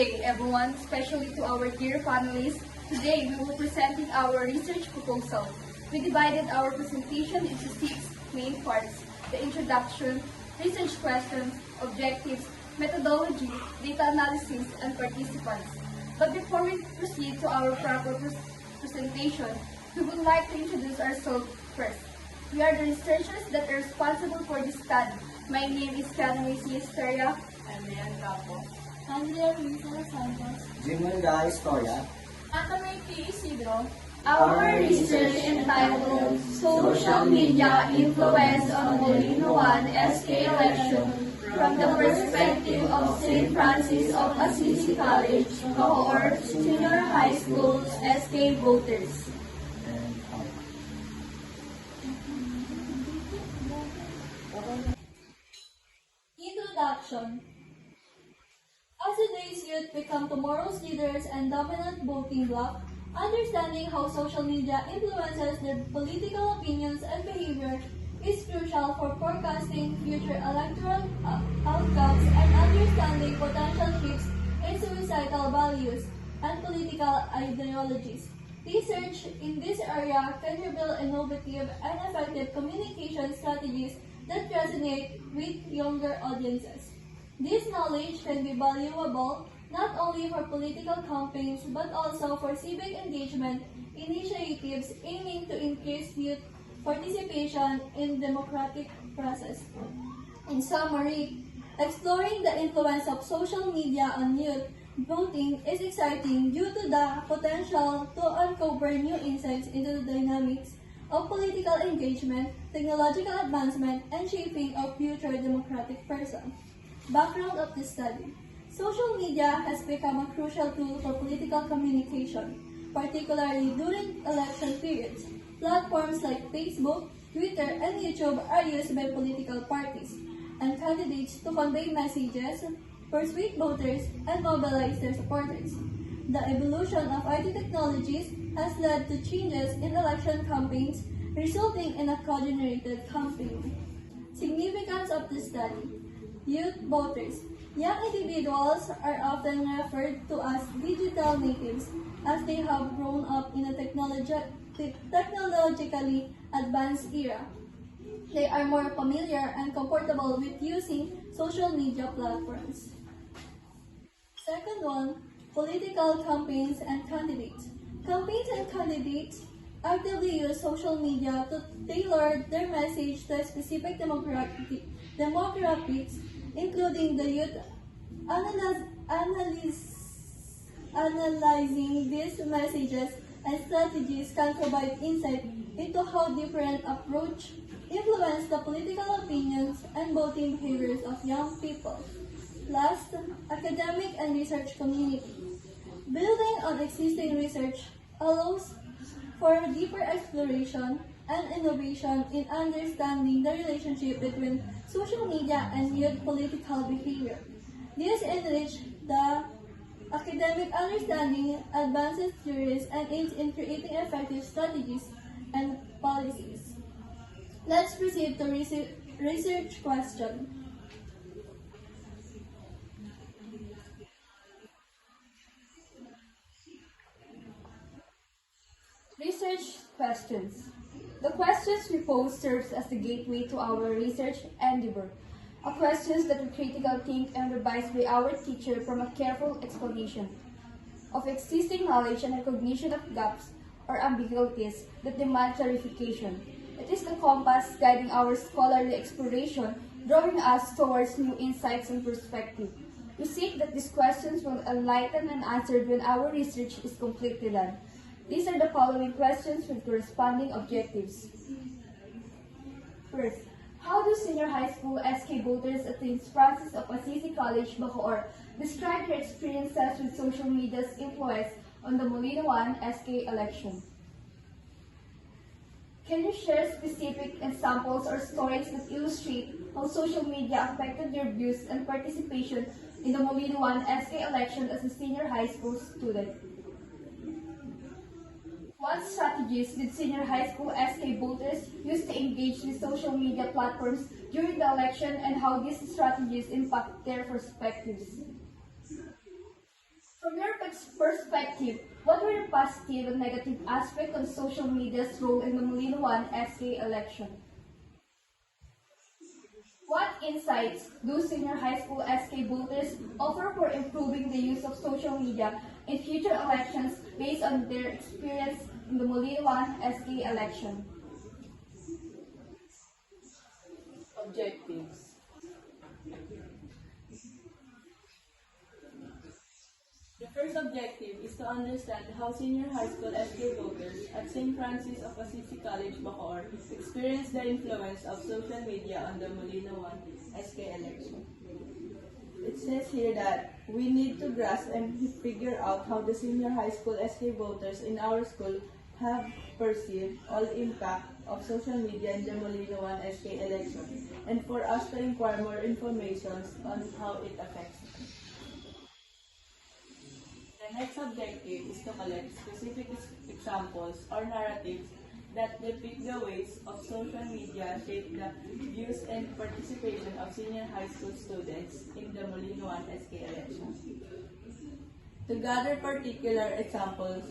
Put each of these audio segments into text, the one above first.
day, everyone, especially to our dear families. Today, we will be presenting our research proposal. We divided our presentation into 6 main parts: the introduction, research questions, objectives, methodology, data analysis, and participants. But before we proceed to our proper presentation, we would like to introduce ourselves first. We are the researchers that are responsible for this study. My name is Canarisi Estrella. I'm Leon Capo. Andrea Luisa Santos. Jimunda Historia. Atamay Isidro. Our research entitled Social Media Influence on Molino 1 SK Election from the perspective of St. Francis of Assisi College, Cohort, Senior High School, SK voters. Introduction. As today's youth become tomorrow's leaders and dominant voting bloc, understanding how social media influences their political opinions and behavior is crucial for forecasting future electoral outcomes and understanding potential shifts in societal values and political ideologies. Research in this area can reveal innovative and effective communication strategies that resonate with younger audiences. This knowledge can be valuable not only for political campaigns but also for civic engagement initiatives aiming to increase youth participation in democratic process. In summary, exploring the influence of social media on youth voting is exciting due to the potential to uncover new insights into the dynamics of political engagement, technological advancement, and shaping of future democratic person. Background of this study. Social media has become a crucial tool for political communication, particularly during election periods. Platforms like Facebook, Twitter, and YouTube are used by political parties and candidates to convey messages, persuade voters, and mobilize their supporters. The evolution of IT technologies has led to changes in election campaigns, resulting in a co-generated campaign. Significance of this study. Youth voters. Young individuals are often referred to as digital natives as they have grown up in a technologically advanced era. They are more familiar and comfortable with using social media platforms. Second one, political campaigns and candidates. Campaigns and candidates actively use social media to tailor their message to a specific demographics, including the youth. Analyzing these messages and strategies can provide insight into how different approach influence the political opinions and voting behaviors of young people. Last, academic and research community. Building on existing research allows for deeper exploration and innovation in understanding the relationship between social media and youth political behavior. This enriches the academic understanding, advances theories, and aids in creating effective strategies and policies. Let's proceed to research question. Research questions. The questions we pose serves as the gateway to our research endeavor. Are questions that we critically think and revise by our teacher from a careful explanation of existing knowledge and recognition of gaps or ambiguities that demand clarification. It is the compass guiding our scholarly exploration, drawing us towards new insights and perspective. We seek that these questions will enlighten and answered when our research is completely done. These are the following questions with corresponding objectives. First, how do senior high school SK voters at St. Francis of Assisi College, Bacoor, describe their experiences with social media's influence on the Molino 1 SK election? Can you share specific examples or stories that illustrate how social media affected your views and participation in the Molino 1 SK election as a senior high school student? What strategies did senior high school SK voters use to engage with social media platforms during the election and how these strategies impact their perspectives? perspective, what were the positive and negative aspects of social media's role in the Molino 1 SK election? What insights do senior high school SK voters offer for improving the use of social media in future elections based on their experience in the Molino 1 SK election? Objectives. The first objective is to understand how senior high school SK voters at St. Francis of Assisi College, Bacoor experience the influence of social media on the Molino 1 SK election. It says here that we need to grasp and figure out how the senior high school SK voters in our school have perceived all impact of social media in the Molino 1 SK election, and for us to inquire more information on how it affects them. The next objective is to collect specific examples or narratives that depict the ways of social media shape the views and participation of senior high school students in the Molino 1 SK election. To gather particular examples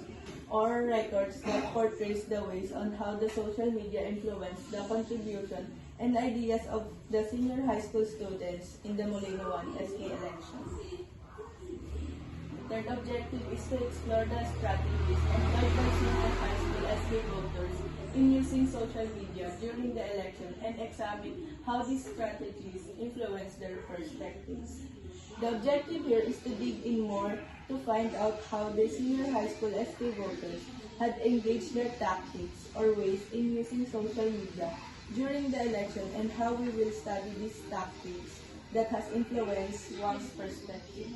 or records that portrays the ways on how the social media influenced the contribution and ideas of the senior high school students in the Molino 1 SK election. Third objective is to explore the strategies employed by senior high school SK voters in using social media during the election and examine how these strategies influence their perspectives. The objective here is to dig in more to find out how the senior high school SK voters had engaged their tactics or ways in using social media during the election and how we will study these tactics that has influenced one's perspective.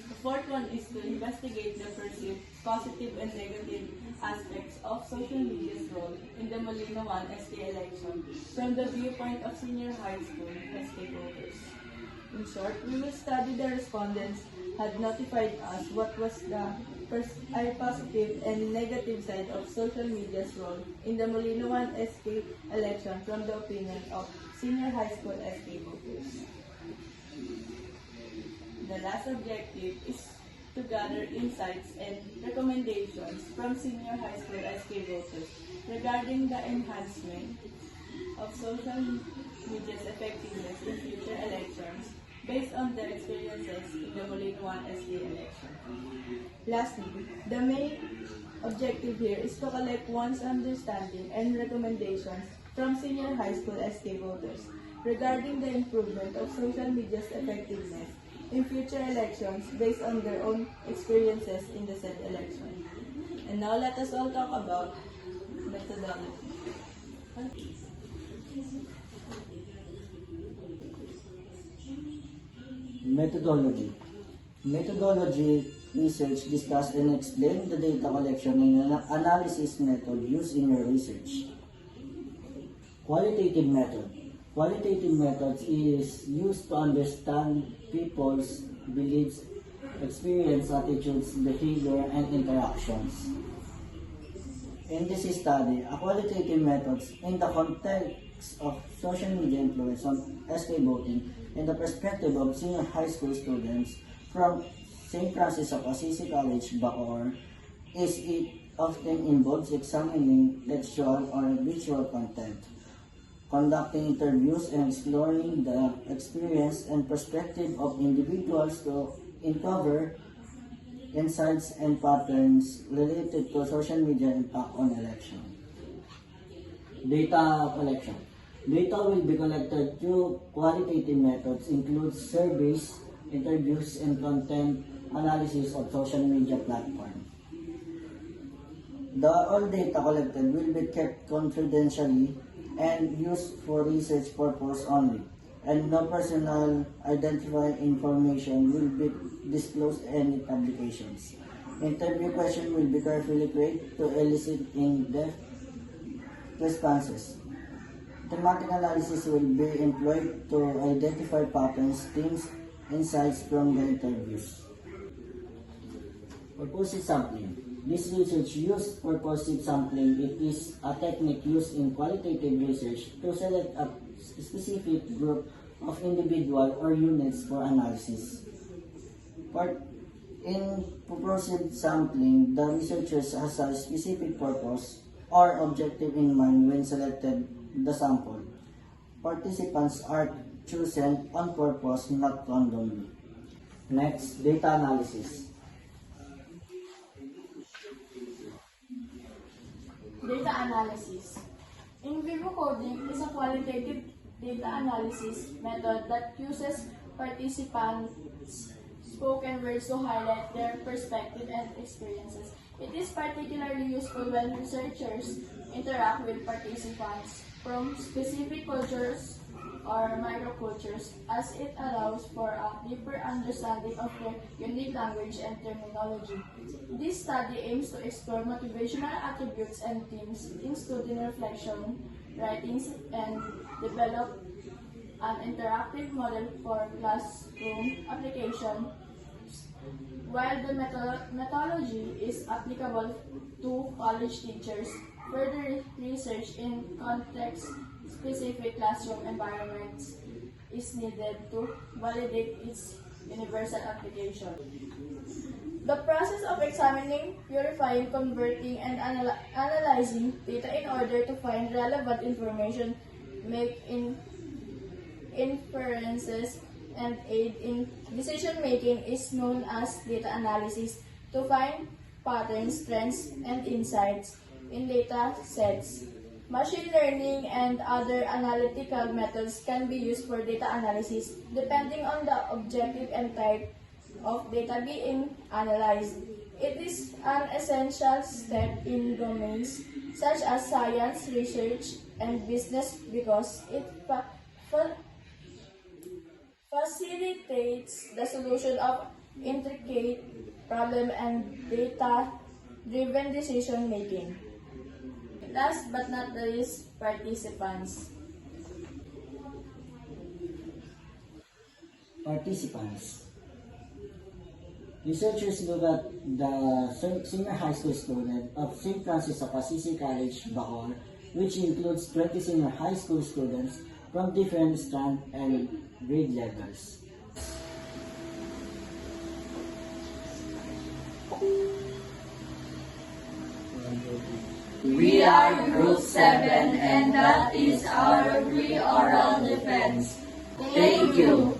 The fourth one is to investigate the perceived positive and negative aspects of social media's role in the Molino 1 SK election from the viewpoint of senior high school SK voters. In short, we will study the respondents had notified us what was the positive and negative side of social media's role in the Molino 1 SK election from the opinion of senior high school SK voters. The last objective is to gather insights and recommendations from senior high school SK voters regarding the enhancement of social media's effectiveness in future elections based on their experiences in the Molino 1 SK election. Lastly, the main objective here is to collect one's understanding and recommendations from senior high school SK voters regarding the improvement of social media's effectiveness in future elections based on their own experiences in the said election. And now let us all talk about methodology. Methodology. Methodology research discuss and explain the data collection and analysis method used in your research. Qualitative method. Qualitative methods is used to understand people's beliefs, experience, attitudes, behavior, and interactions. In this study, a qualitative methods in the context of social media influence on SK voting in the perspective of senior high school students from St. Francis of Assisi College, Bacoor, is it often involves examining textual or visual content, conducting interviews and exploring the experience and perspective of individuals to uncover insights and patterns related to social media impact on election. Data collection. Data will be collected through qualitative methods include surveys, interviews, and content analysis of social media platforms. All data collected will be kept confidentially and used for research purpose only, and no personal identifying information will be disclosed in any publications. Interview questions will be carefully created to elicit in-depth responses. Thematic analysis will be employed to identify patterns, themes, insights from the interviews. Purposive sampling. This research used purposive sampling. It is a technique used in qualitative research to select a specific group of individual or units for analysis. In proportion sampling, the researchers has a specific purpose or objective in mind when selected the sample. Participants are chosen on purpose, not randomly. Next, data analysis. Data analysis. In vivo coding is a qualitative data analysis method that uses participants' spoken words to highlight their perspective and experiences. It is particularly useful when researchers interact with participants from specific cultures or microcultures, as it allows for a deeper understanding of their unique language and terminology. This study aims to explore motivational attributes and themes in student reflection, writings, and develop an interactive model for classroom application. While the methodology is applicable to college teachers, further research in context-specific classroom environments is needed to validate its universal application. The process of examining, purifying, converting, and analyzing data in order to find relevant information, make inferences, and aid in decision-making is known as data analysis. To find patterns, trends, and insights in data sets, machine learning and other analytical methods can be used for data analysis depending on the objective and type of data being analyzed. It is an essential step in domains such as science, research, and business because it facilitates the solution of intricate problems and data-driven decision making. Last but not the least, participants. Participants. Researchers look at the senior high school student of St. Francis of Assisi College, Bacoor, which includes 20 senior high school students from different strand and grade levels. We are Group 7 and that is our pre-oral defense. Thank you.